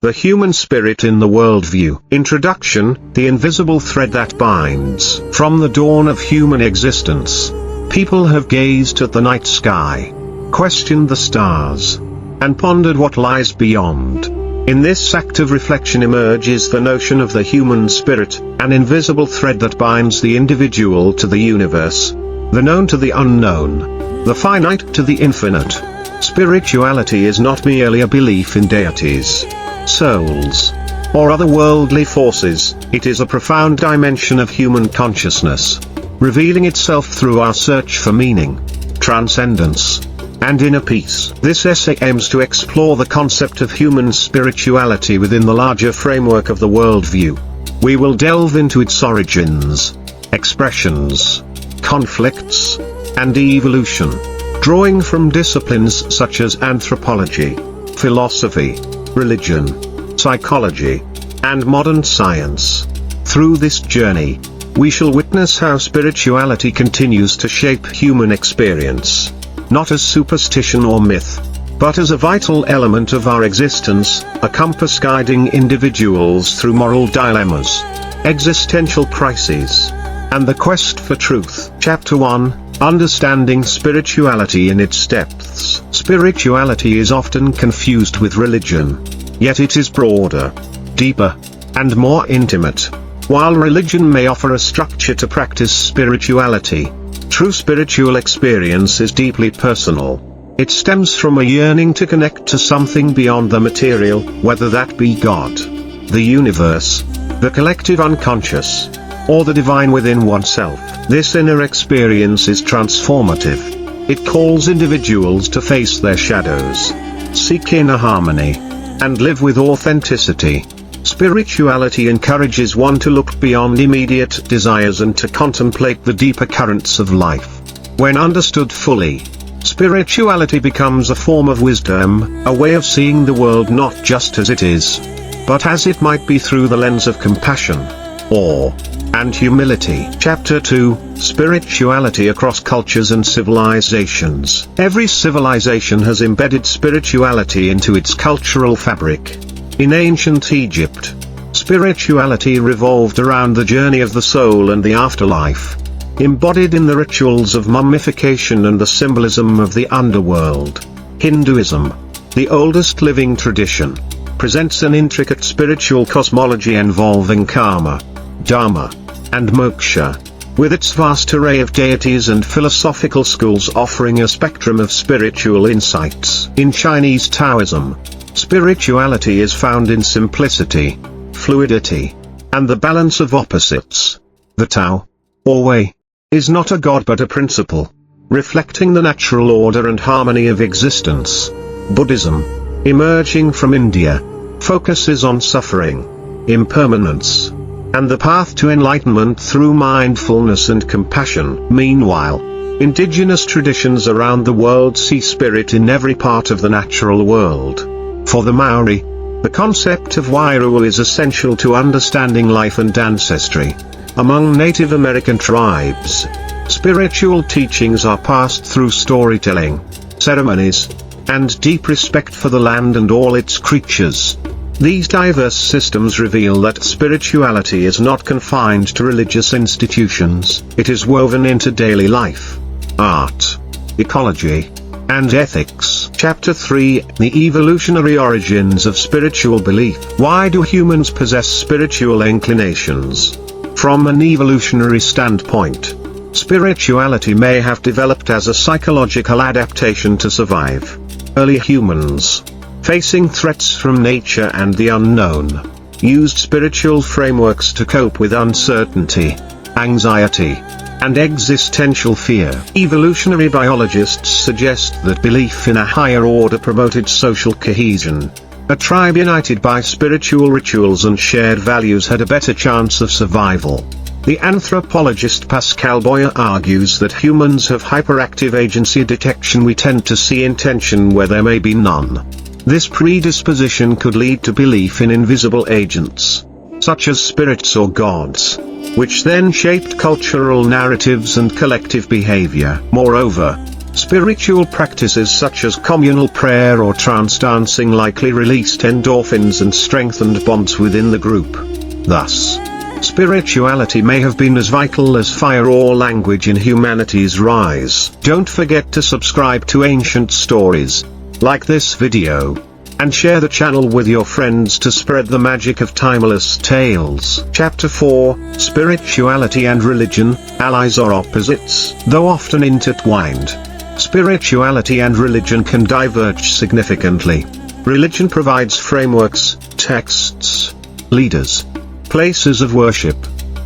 The human spirit in the worldview. Introduction, the invisible thread that binds. From the dawn of human existence, people have gazed at the night sky, questioned the stars, and pondered what lies beyond. In this act of reflection emerges the notion of the human spirit, an invisible thread that binds the individual to the universe, the known to the unknown, the finite to the infinite. Spirituality is not merely a belief in deities, souls, or otherworldly forces. It is a profound dimension of human consciousness, revealing itself through our search for meaning, transcendence, and inner peace. This essay aims to explore the concept of human spirituality within the larger framework of the worldview. We will delve into its origins, expressions, conflicts, and evolution, drawing from disciplines such as anthropology, philosophy, religion, psychology, and modern science. Through this journey, we shall witness how spirituality continues to shape human experience, not as superstition or myth, but as a vital element of our existence, a compass guiding individuals through moral dilemmas, existential crises, and the quest for truth. Chapter 1, Understanding Spirituality in its Depths. Spirituality is often confused with religion, yet it is broader, deeper, and more intimate. While religion may offer a structure to practice spirituality, true spiritual experience is deeply personal. It stems from a yearning to connect to something beyond the material, whether that be God, the universe, the collective unconscious, or the divine within oneself. This inner experience is transformative. It calls individuals to face their shadows, seek inner harmony, and live with authenticity. Spirituality encourages one to look beyond immediate desires and to contemplate the deeper currents of life. When understood fully, spirituality becomes a form of wisdom, a way of seeing the world not just as it is, but as it might be through the lens of compassion, awe, and humility. Chapter 2, Spirituality Across Cultures and Civilizations. Every civilization has embedded spirituality into its cultural fabric. In ancient Egypt, spirituality revolved around the journey of the soul and the afterlife, embodied in the rituals of mummification and the symbolism of the underworld. Hinduism, the oldest living tradition, presents an intricate spiritual cosmology involving karma, dharma, and moksha, with its vast array of deities and philosophical schools offering a spectrum of spiritual insights. In Chinese Taoism, spirituality is found in simplicity, fluidity, and the balance of opposites. The Tao, or way, is not a god but a principle, reflecting the natural order and harmony of existence. Buddhism, emerging from India, focuses on suffering, impermanence, and the path to enlightenment through mindfulness and compassion. Meanwhile, indigenous traditions around the world see spirit in every part of the natural world. For the Maori, the concept of Wairu is essential to understanding life and ancestry. Among Native American tribes, spiritual teachings are passed through storytelling, ceremonies, and deep respect for the land and all its creatures. These diverse systems reveal that spirituality is not confined to religious institutions. It is woven into daily life, art, ecology, and ethics. Chapter 3, The Evolutionary Origins of Spiritual Belief. Why do humans possess spiritual inclinations? From an evolutionary standpoint, spirituality may have developed as a psychological adaptation to survive. Early humans, facing threats from nature and the unknown, used spiritual frameworks to cope with uncertainty, anxiety, and existential fear. Evolutionary biologists suggest that belief in a higher order promoted social cohesion. A tribe united by spiritual rituals and shared values had a better chance of survival. The anthropologist Pascal Boyer argues that humans have hyperactive agency detection. We tend to see intention where there may be none. This predisposition could lead to belief in invisible agents, such as spirits or gods, which then shaped cultural narratives and collective behavior. Moreover, Spiritual practices such as communal prayer or trance dancing likely released endorphins and strengthened bonds within the group. Thus, spirituality may have been as vital as fire or language in humanity's rise. Don't forget to subscribe to Ancient Stories, like this video, and share the channel with your friends to spread the magic of timeless tales. Chapter 4, Spirituality and Religion, Allies or Opposites. Though often intertwined, spirituality and religion can diverge significantly. Religion provides frameworks, texts, leaders, places of worship.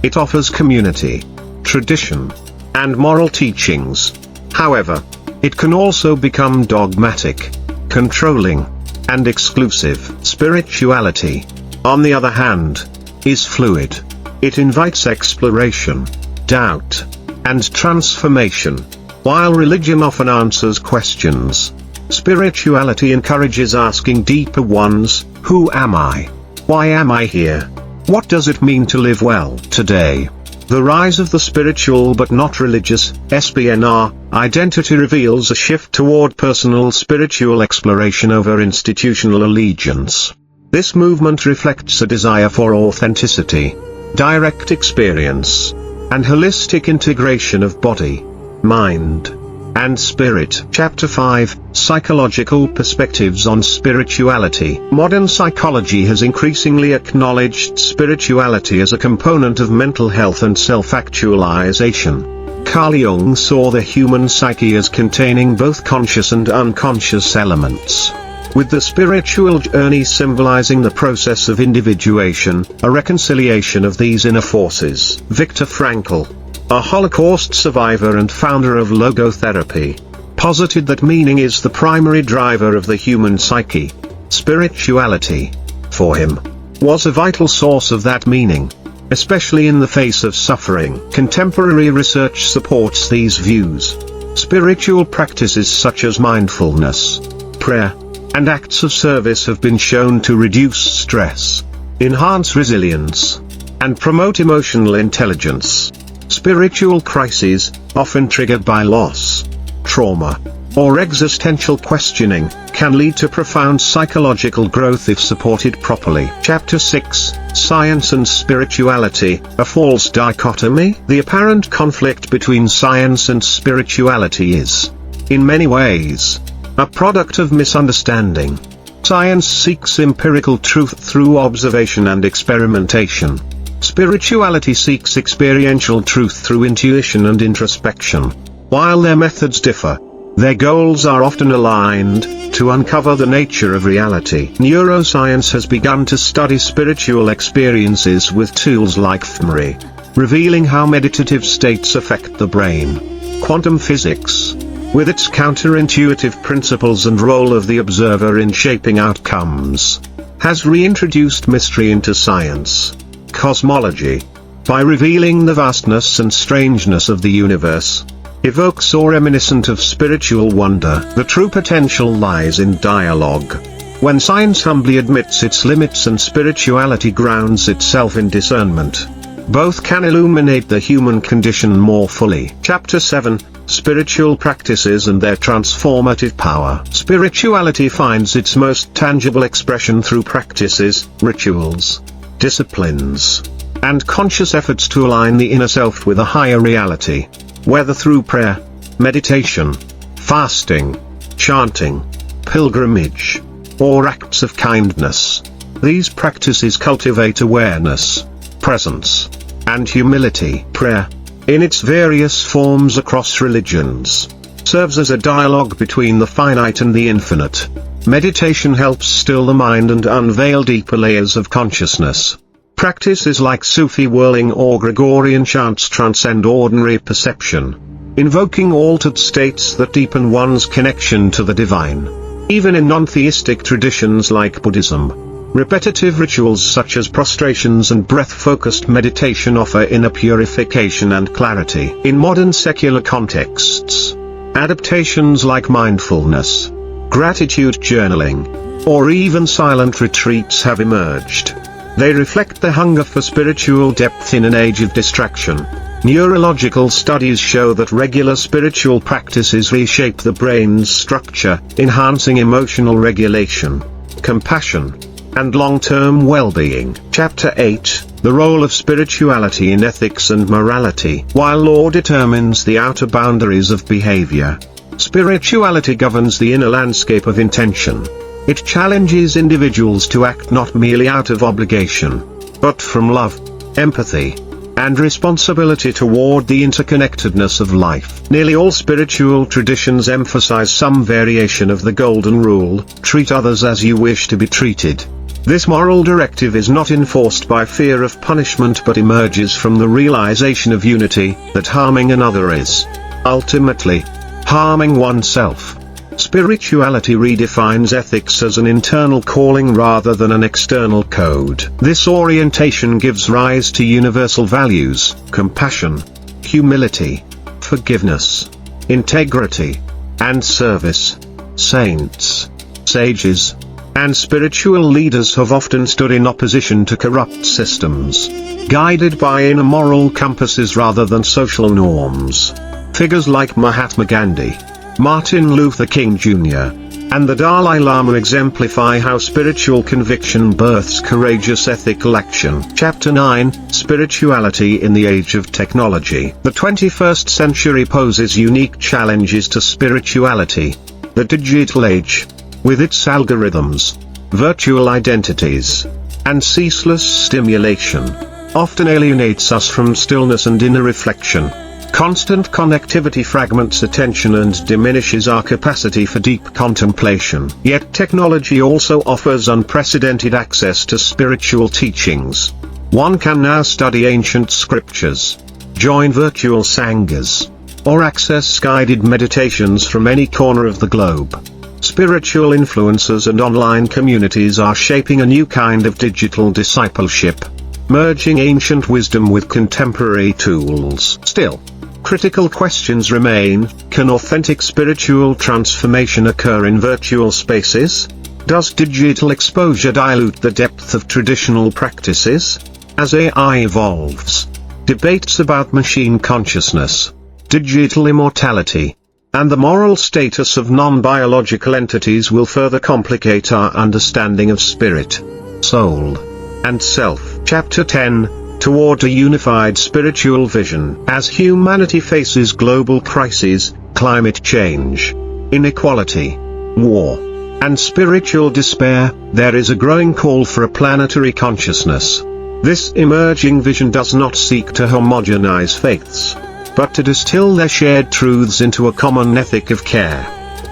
It offers community, tradition, and moral teachings. However, it can also become dogmatic, controlling, and exclusive. Spirituality, on the other hand, is fluid. It invites exploration, doubt, and transformation. While religion often answers questions, spirituality encourages asking deeper ones: who am I? Why am I here? What does it mean to live well today? The rise of the spiritual but not religious (SBNR) identity reveals a shift toward personal spiritual exploration over institutional allegiance. This movement reflects a desire for authenticity, direct experience, and holistic integration of body, mind, and spirit. Chapter 5, Psychological Perspectives on Spirituality. Modern psychology has increasingly acknowledged spirituality as a component of mental health and self-actualization. Carl Jung saw the human psyche as containing both conscious and unconscious elements, with the spiritual journey symbolizing the process of individuation, a reconciliation of these inner forces. Viktor Frankl, a Holocaust survivor and founder of logotherapy, posited that meaning is the primary driver of the human psyche. Spirituality, for him, was a vital source of that meaning, especially in the face of suffering. Contemporary research supports these views. Spiritual practices such as mindfulness, prayer, and acts of service have been shown to reduce stress, enhance resilience, and promote emotional intelligence. Spiritual crises, often triggered by loss, trauma, or existential questioning, can lead to profound psychological growth if supported properly. Chapter 6, Science and Spirituality, a False Dichotomy. The apparent conflict between science and spirituality is, in many ways, a product of misunderstanding. Science seeks empirical truth through observation and experimentation. Spirituality seeks experiential truth through intuition and introspection. While their methods differ, their goals are often aligned: to uncover the nature of reality. Neuroscience has begun to study spiritual experiences with tools like fMRI, revealing how meditative states affect the brain. Quantum physics, with its counterintuitive principles and role of the observer in shaping outcomes, has reintroduced mystery into science. Cosmology, by revealing the vastness and strangeness of the universe, evokes awe reminiscent of spiritual wonder. The true potential lies in dialogue. When science humbly admits its limits and spirituality grounds itself in discernment, both can illuminate the human condition more fully. Chapter 7, Spiritual Practices and Their Transformative Power. Spirituality finds its most tangible expression through practices, rituals, disciplines, and conscious efforts to align the inner self with a higher reality. Whether through prayer, meditation, fasting, chanting, pilgrimage, or acts of kindness, these practices cultivate awareness, presence, and humility. Prayer, in its various forms across religions, serves as a dialogue between the finite and the infinite. Meditation helps still the mind and unveil deeper layers of consciousness. Practices like Sufi whirling or Gregorian chants transcend ordinary perception, invoking altered states that deepen one's connection to the divine. Even in non-theistic traditions like Buddhism, repetitive rituals such as prostrations and breath-focused meditation offer inner purification and clarity. In modern secular contexts, adaptations like mindfulness, gratitude journaling, or even silent retreats have emerged. They reflect the hunger for spiritual depth in an age of distraction. Neurological studies show that regular spiritual practices reshape the brain's structure, enhancing emotional regulation, compassion, and long-term well-being. Chapter 8, The Role of Spirituality in Ethics and Morality. While law determines the outer boundaries of behavior, spirituality governs the inner landscape of intention. It challenges individuals to act not merely out of obligation, but from love, empathy, and responsibility toward the interconnectedness of life. Nearly all spiritual traditions emphasize some variation of the golden rule: treat others as you wish to be treated. This moral directive is not enforced by fear of punishment but emerges from the realization of unity, that harming another is, ultimately, harming oneself. Spirituality redefines ethics as an internal calling rather than an external code. This orientation gives rise to universal values: compassion, humility, forgiveness, integrity, and service. Saints, sages, and spiritual leaders have often stood in opposition to corrupt systems, guided by inner moral compasses rather than social norms. Figures like Mahatma Gandhi, Martin Luther King Jr., and the Dalai Lama exemplify how spiritual conviction births courageous ethical action. Chapter 9, Spirituality in the Age of Technology. The 21st century poses unique challenges to spirituality. The digital age, with its algorithms, virtual identities, and ceaseless stimulation, often alienates us from stillness and inner reflection. Constant connectivity fragments attention and diminishes our capacity for deep contemplation. Yet technology also offers unprecedented access to spiritual teachings. One can now study ancient scriptures, join virtual sanghas, or access guided meditations from any corner of the globe. Spiritual influencers and online communities are shaping a new kind of digital discipleship, merging ancient wisdom with contemporary tools. Still, critical questions remain: can authentic spiritual transformation occur in virtual spaces? Does digital exposure dilute the depth of traditional practices? As AI evolves, debates about machine consciousness, digital immortality, and the moral status of non-biological entities will further complicate our understanding of spirit, soul, and self. Chapter 10, Toward a Unified Spiritual Vision. As humanity faces global crises, climate change, inequality, war, and spiritual despair, there is a growing call for a planetary consciousness. This emerging vision does not seek to homogenize faiths, but to distill their shared truths into a common ethic of care,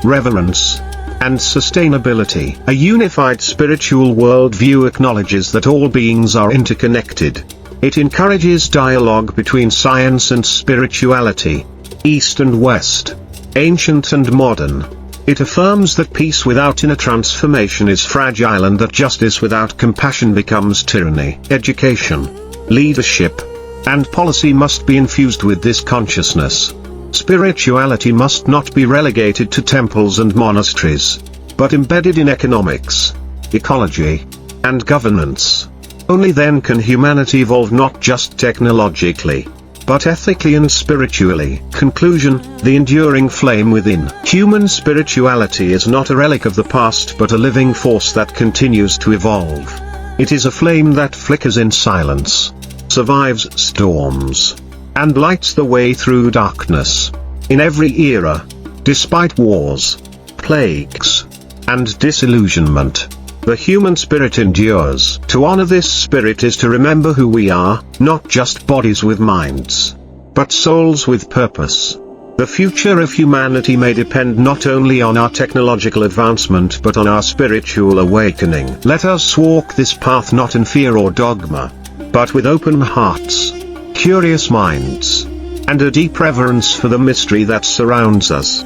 reverence, and sustainability. A unified spiritual worldview acknowledges that all beings are interconnected. It encourages dialogue between science and spirituality, East and West, ancient and modern. It affirms that peace without inner transformation is fragile and that justice without compassion becomes tyranny. Education, leadership, and policy must be infused with this consciousness. Spirituality must not be relegated to temples and monasteries, but embedded in economics, ecology, and governance. Only then can humanity evolve not just technologically, but ethically and spiritually. Conclusion: the enduring flame within. Human spirituality is not a relic of the past but a living force that continues to evolve. It is a flame that flickers in silence, survives storms, and lights the way through darkness. In every era, despite wars, plagues, and disillusionment, the human spirit endures. To honor this spirit is to remember who we are, not just bodies with minds, but souls with purpose. The future of humanity may depend not only on our technological advancement but on our spiritual awakening. Let us walk this path not in fear or dogma, but with open hearts, curious minds, and a deep reverence for the mystery that surrounds us.